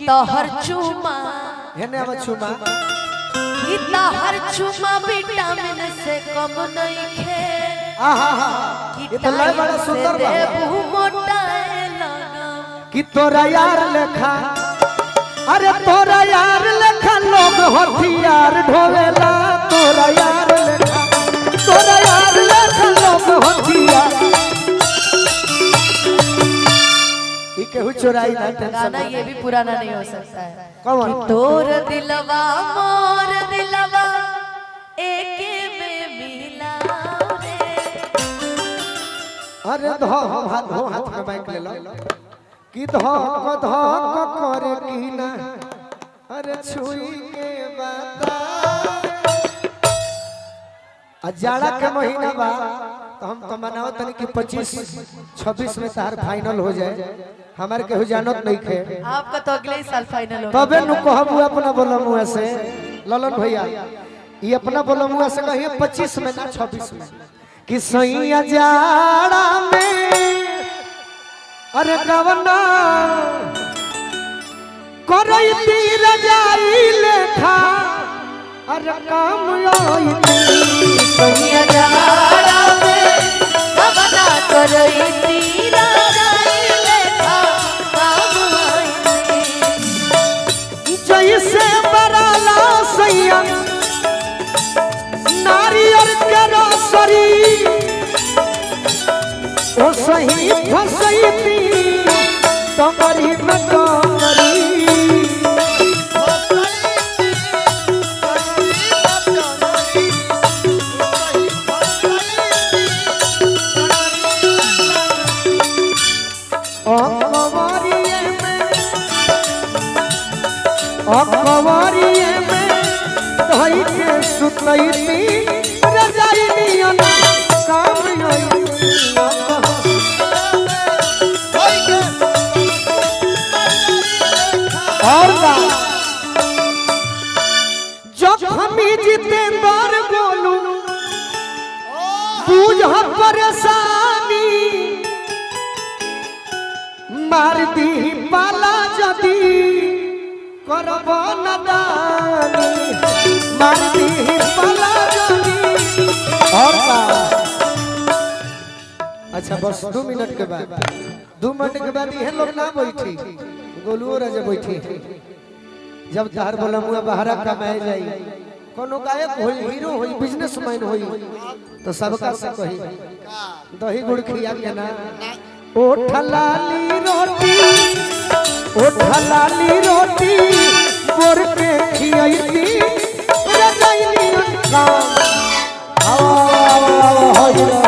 तोहर चुमा हेने अब चुमा कि तोहर चुमा विटामिन से कम नहीं खे आहा ये तो लय बड़ा सुंदर बा देबू मोटाए लगा कि तोरा यार लेखा अरे तोरा यार लेखा लोग हथियार ढोवेला तोरा यार लेखा लोग हथियार ये केहू चुराई ना टेंशन गाना ये भी पुराना नहीं हो सकता है कौन तोर दिलवा मोर दिलवा एके में मिला रे अरे धो हाथ में माइक ले लो कि धो करे की ना अरे छुई के बता जाड़ा के महीना बा तो हम तो मनाओ तनी कि 25-26 में तार फाइनल हो जाए हमारे केहू जानत नहीं खे आपका तो अगले ही साल फाइनल होगा तबे नु कहबू अपना बोलो मुंह से ललन भैया ये अपना बोलो मुंह से कहिए 25 में ना 26 में कि सैया जाड़ा में अरे गवना करई ती रजाई लेखा अरे काम आई सैया जाड़ा में गवना करई ती रजाई लेखा काम आई जैसे बराला सैया नारियल के रसरी ओ सही फसैती तमरी में तमरी अकबरिए में धई के सुतैती रजाई नियन काम आई और जखमी जितेंद्र बोलू बुझ परेशानी मार दी पाला जदी करब नदानी मार दी पाला जदी और अच्छा बस 2 मिनट के बाद 2 मिनट के बाद ये लोग ना बैठी गोलुओ राजा बैठी जब धार बोला मुआ बाहर कमाए जाई कोनो गायक होई हीरो होई बिजनेसमैन होई तो सबका से कही दही गुड़ खिया के ना ओठलाली रोटी बोर के खियाईती रजाई नियन काम आवा